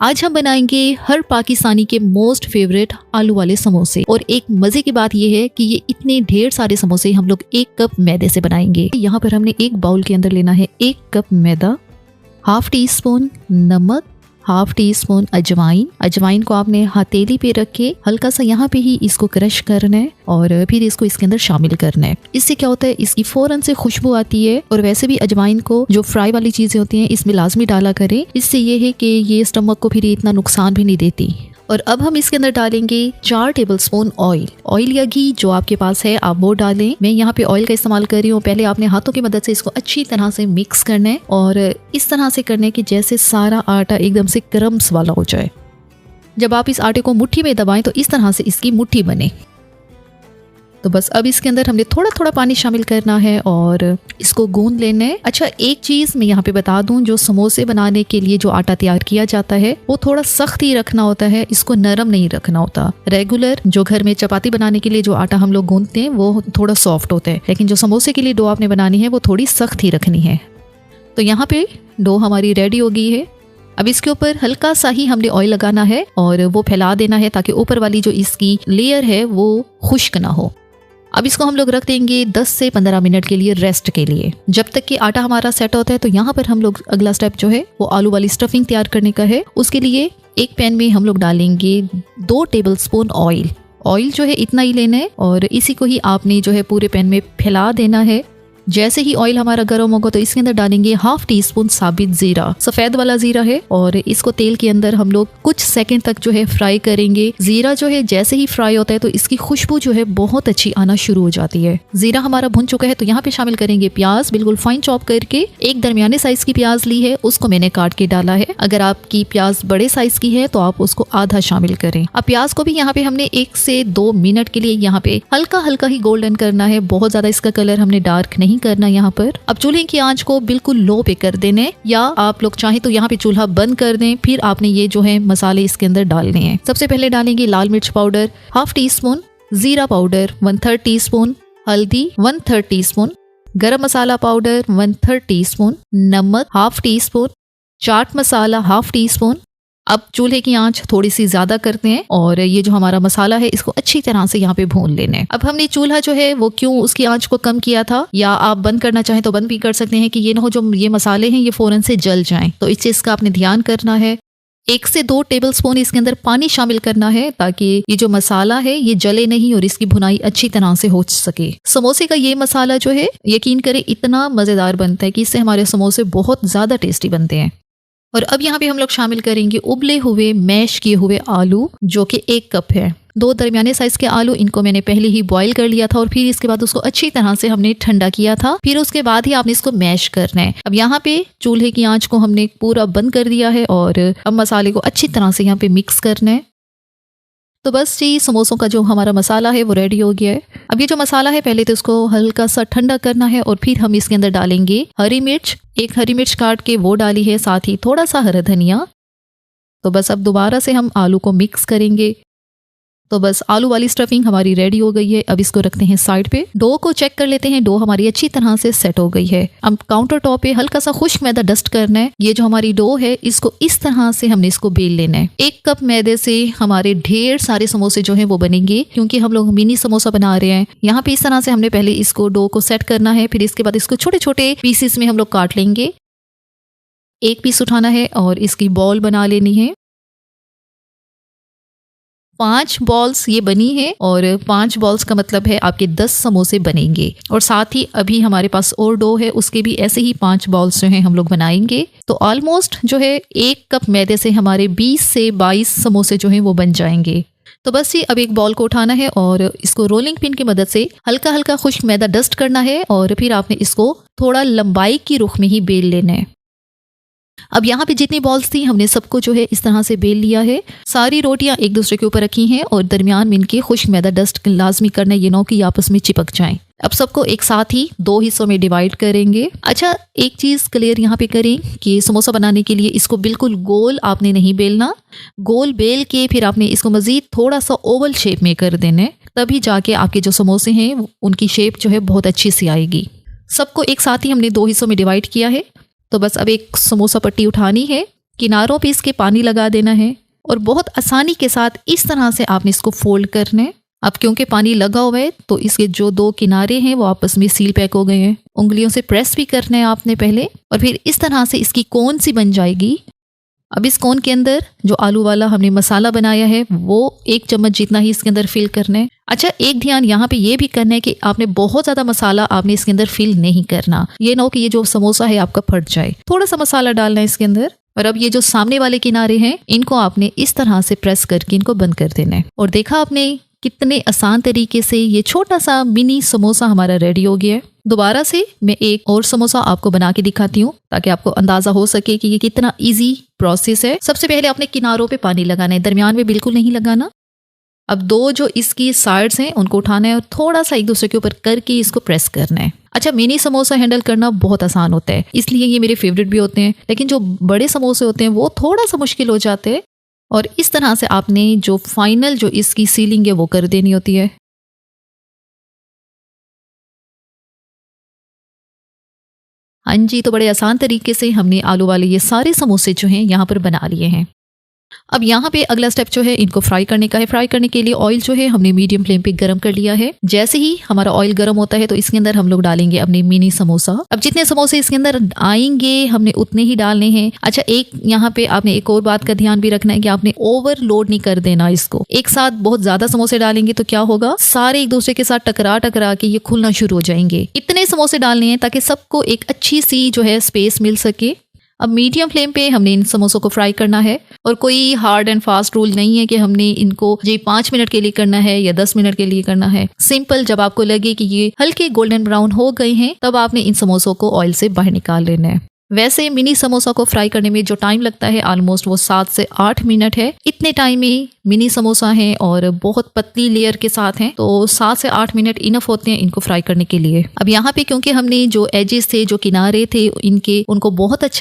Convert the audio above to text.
आज हम बनाएंगे हर पाकिस्तानी के मोस्ट फेवरेट आलू वाले समोसे। और एक मजे की बात यह है कि ये इतने ढेर सारे समोसे हम लोग 1 कप मैदे से बनाएंगे। यहाँ पर हमने एक बाउल के अंदर लेना है 1 कप मैदा, ½ टीस्पून नमक, ½ टीस्पून अजवाइन को आपने हथेली पे रख के हल्का सा यहाँ पे ही इसको क्रश करना है और फिर इसको इसके अंदर शामिल करना है। इससे क्या होता है, इसकी फौरन से खुशबू आती है। और वैसे भी अजवाइन को जो फ्राई वाली चीजें होती हैं इसमें लाजमी डाला करें। इससे ये है कि ये स्टमक को फिर इतना नुकसान भी नहीं देती। और अब हम इसके अंदर डालेंगे 4 टेबलस्पून ऑयल या घी, जो आपके पास है आप वो डालें। मैं यहाँ पे ऑयल का इस्तेमाल कर रही हूँ। पहले आपने हाथों की मदद से इसको अच्छी तरह से मिक्स करना है और इस तरह से करना है कि जैसे सारा आटा एकदम से क्रम्स वाला हो जाए। जब आप इस आटे को मुट्ठी में दबाएं तो इस तरह से इसकी मुट्ठी बने। तो बस अब इसके अंदर हमने थोड़ा थोड़ा पानी शामिल करना है और इसको गूंद लेना है। अच्छा, एक चीज मैं यहाँ पे बता दूं, जो समोसे बनाने के लिए जो आटा तैयार किया जाता है वो थोड़ा सख्त ही रखना होता है, इसको नरम नहीं रखना होता। रेगुलर जो घर में चपाती बनाने के लिए जो आटा हम लोग गूंदते हैं वो थोड़ा सॉफ्ट होता है, लेकिन जो समोसे के लिए डो आपने बनानी है वो थोड़ी सख्त ही रखनी है। तो यहाँ पे डो हमारी रेडी हो गई है। अब इसके ऊपर हल्का सा ही हमने ऑयल लगाना है और वो फैला देना है ताकि ऊपर वाली जो इसकी लेयर है वो खुश्क ना हो। अब इसको हम लोग रख देंगे 10 से 15 मिनट के लिए रेस्ट के लिए, जब तक कि आटा हमारा सेट होता है। तो यहाँ पर हम लोग अगला स्टेप जो है वो आलू वाली स्टफिंग तैयार करने का है। उसके लिए एक पैन में हम लोग डालेंगे 2 टेबलस्पून ऑयल जो है इतना ही लेना है और इसी को ही आपने जो है पूरे पैन में फैला देना है। जैसे ही ऑयल हमारा गर्म होगा तो इसके अंदर डालेंगे ½ टीस्पून साबित जीरा, सफेद वाला जीरा है, और इसको तेल के अंदर हम लोग कुछ सेकंड तक जो है फ्राई करेंगे। जीरा जो है जैसे ही फ्राई होता है तो इसकी खुशबू जो है बहुत अच्छी आना शुरू हो जाती है। जीरा हमारा भुन चुका है तो यहाँ पे शामिल करेंगे प्याज, बिल्कुल फाइन चॉप करके। एक दरमियाने साइज की प्याज ली है, उसको मैंने काट के डाला है। अगर आपकी प्याज बड़े साइज की है तो आप उसको आधा शामिल करें। अब प्याज को भी यहाँ पे हमने 1 से 2 मिनट के लिए यहाँ पे हल्का हल्का ही गोल्डन करना है, बहुत ज्यादा इसका कलर हमने डार्क नहीं करना यहाँ पर। अब चूल्हे की आंच को बिल्कुल लो पे कर देने, या आप लोग चाहें तो यहाँ पे चूल्हा बंद कर दें। फिर आपने ये जो है मसाले इसके अंदर डालने हैं। सबसे पहले डालेंगे लाल मिर्च पाउडर ½ टीस्पून, जीरा पाउडर 1/3 टीस्पून, हल्दी 1/3 टीस्पून, गरम मसाला पाउडर 1/3 टीस्पून, नमक ½ टीस्पून, चाट मसाला ½ टीस्पून। अब चूल्हे की आंच थोड़ी सी ज्यादा करते हैं और ये जो हमारा मसाला है इसको अच्छी तरह से यहाँ पे भून लेना है। अब हमने चूल्हा जो है वो क्यों उसकी आंच को कम किया था, या आप बंद करना चाहें तो बंद भी कर सकते हैं कि ये ना हो जो ये मसाले हैं ये फौरन से जल जाएं। तो इस चीज का आपने ध्यान करना है। 1 से 2 टेबलस्पून इसके अंदर पानी शामिल करना है ताकि ये जो मसाला है ये जले नहीं और इसकी भुनाई अच्छी तरह से हो सके। समोसे का ये मसाला जो है यकीन करें इतना मजेदार बनता है कि इससे हमारे समोसे बहुत ज्यादा टेस्टी बनते हैं। और अब यहाँ पे हम लोग शामिल करेंगे उबले हुए मैश किए हुए आलू, जो कि 1 कप है। 2 दरमियाने साइज के आलू, इनको मैंने पहले ही बॉईल कर लिया था और फिर इसके बाद उसको अच्छी तरह से हमने ठंडा किया था। फिर उसके बाद ही आपने इसको मैश करना है। अब यहाँ पे चूल्हे की आंच को हमने पूरा बंद कर दिया है और अब मसाले को अच्छी तरह से यहाँ पे मिक्स करना है। तो बस जी, समोसों का जो हमारा मसाला है वो रेडी हो गया है। अब ये जो मसाला है पहले तो इसको हल्का सा ठंडा करना है और फिर हम इसके अंदर डालेंगे हरी मिर्च। 1 हरी मिर्च काट के वो डाली है, साथ ही थोड़ा सा हरा धनिया। तो बस अब दोबारा से हम आलू को मिक्स करेंगे। तो बस आलू वाली स्टफिंग हमारी रेडी हो गई है। अब इसको रखते हैं साइड पे। डो को चेक कर लेते हैं, डो हमारी अच्छी तरह से सेट हो गई है। अब काउंटर टॉप पे हल्का सा खुश्क मैदा डस्ट करना है। ये जो हमारी डो है इसको इस तरह से हमने इसको बेल लेना है। 1 कप मैदे से हमारे ढेर सारे समोसे जो है वो बनेंगे, क्योंकि हम लोग मिनी समोसा बना रहे हैं। यहाँ पे इस तरह से हमने पहले इसको डो को सेट करना है, फिर इसके बाद इसको छोटे छोटे पीसेस में हम लोग काट लेंगे। 1 पीस उठाना है और इसकी बॉल बना लेनी है। 5 बॉल्स ये बनी है और 5 बॉल्स का मतलब है आपके 10 समोसे बनेंगे। और साथ ही अभी हमारे पास और डो है, उसके भी ऐसे ही 5 बॉल्स जो हैं हम लोग बनाएंगे। तो ऑलमोस्ट जो है 1 कप मैदे से हमारे 20 से 22 समोसे जो हैं वो बन जाएंगे। तो बस ये अब एक बॉल को उठाना है और इसको रोलिंग पिन की मदद से हल्का हल्का खुश्क मैदा डस्ट करना है और फिर आपने इसको थोड़ा लंबाई की रुख में ही बेल लेना है। अब यहाँ पे जितनी बॉल्स थी हमने सबको जो है इस तरह से बेल लिया है। सारी रोटियां एक दूसरे के ऊपर रखी हैं और दरमियान में इनके खुश्क मैदा डस्ट लाजमी करना, ये ना कि आपस में चिपक जाएं। अब सबको एक साथ ही 2 हिस्सों में डिवाइड करेंगे। अच्छा, एक चीज क्लियर यहाँ पे करें कि समोसा बनाने के लिए इसको बिल्कुल गोल आपने नहीं बेलना। गोल बेल के फिर आपने इसको मजीद थोड़ा सा ओवल शेप में कर देना है, तभी जाके आपके जो समोसे हैं उनकी शेप जो है बहुत अच्छी सी आएगी। सबको एक साथ ही हमने 2 हिस्सों में डिवाइड किया है। तो बस अब एक समोसा पट्टी उठानी है, किनारों पे इसके पानी लगा देना है और बहुत आसानी के साथ इस तरह से आपने इसको फोल्ड करना है। अब क्योंकि पानी लगा हुआ है तो इसके जो दो किनारे हैं वो आपस में सील पैक हो गए हैं। उंगलियों से प्रेस भी करना है आपने पहले, और फिर इस तरह से इसकी कोन सी बन जाएगी। अब इस कोन के अंदर जो आलू वाला हमने मसाला बनाया है वो 1 चम्मच जितना ही इसके अंदर फिल करना है। अच्छा, एक ध्यान यहाँ पे ये भी करना है कि आपने बहुत ज्यादा मसाला आपने इसके अंदर फिल नहीं करना। ये ना हो कि ये जो समोसा है आपका फट जाए। थोड़ा सा मसाला डालना है इसके अंदर। और अब ये जो सामने वाले किनारे हैं इनको आपने इस तरह से प्रेस करके इनको बंद कर देना है। और देखा आपने कितने आसान तरीके से ये छोटा सा मिनी समोसा हमारा रेडी हो गया है। दोबारा से मैं एक और समोसा आपको बना के दिखाती हूँ ताकि आपको अंदाजा हो सके कि ये कितना इजी प्रोसेस है। सबसे पहले आपने किनारों पे पानी लगाना है, दरमियान में बिल्कुल नहीं लगाना। अब 2 जो इसकी साइड्स हैं उनको उठाना है और थोड़ा सा एक दूसरे के ऊपर करके इसको प्रेस करना है। अच्छा, मिनी समोसा हैंडल करना बहुत आसान होता है, इसलिए ये मेरे फेवरेट भी होते हैं। लेकिन जो बड़े समोसे होते हैं वो थोड़ा सा मुश्किल हो जाते हैं। और इस तरह से आपने जो फाइनल जो इसकी सीलिंग है वो कर देनी होती है। हाँ जी, तो बड़े आसान तरीके से हमने आलू वाले ये सारे समोसे जो हैं यहाँ पर बना लिए हैं। अब यहाँ पे अगला स्टेप जो है इनको फ्राई करने का है। फ्राई करने के लिए ऑयल जो है हमने मीडियम फ्लेम पे गरम कर लिया है। जैसे ही हमारा ऑयल गरम होता है तो इसके अंदर हम लोग डालेंगे अपने मिनी समोसा। अब जितने समोसे इसके अंदर आएंगे हमने उतने ही डालने हैं। अच्छा, एक यहाँ पे आपने एक और बात का ध्यान भी रखना है कि आपने ओवरलोड नहीं कर देना इसको। एक साथ बहुत ज्यादा समोसे डालेंगे तो क्या होगा, सारे एक दूसरे के साथ टकरा टकरा के ये खुलना शुरू हो जाएंगे। इतने समोसे डालने हैं ताकि सबको एक अच्छी सी जो है स्पेस मिल सके। अब मीडियम फ्लेम पे हमने इन समोसों को फ्राई करना है और कोई हार्ड एंड फास्ट रूल नहीं है कि हमने इनको जी 5 मिनट के लिए करना है या 10 मिनट के लिए करना है। सिंपल, जब आपको लगे कि ये हल्के गोल्डन ब्राउन हो गए हैं तब आपने इन समोसों को ऑयल से बाहर निकाल लेना है। वैसे मिनी समोसा को फ्राई करने में जो टाइम लगता है ऑलमोस्ट वो 7 से 8 मिनट है। इतने टाइम में मिनी समोसा है और बहुत पतली लेयर के साथ हैं तो 7 से 8 मिनट इनफ होते हैं इनको फ्राई करने के लिए। अब यहाँ पे क्योंकि हमने जो एजेस थे, जो किनारे थे इनके, उनको बहुत अच्छा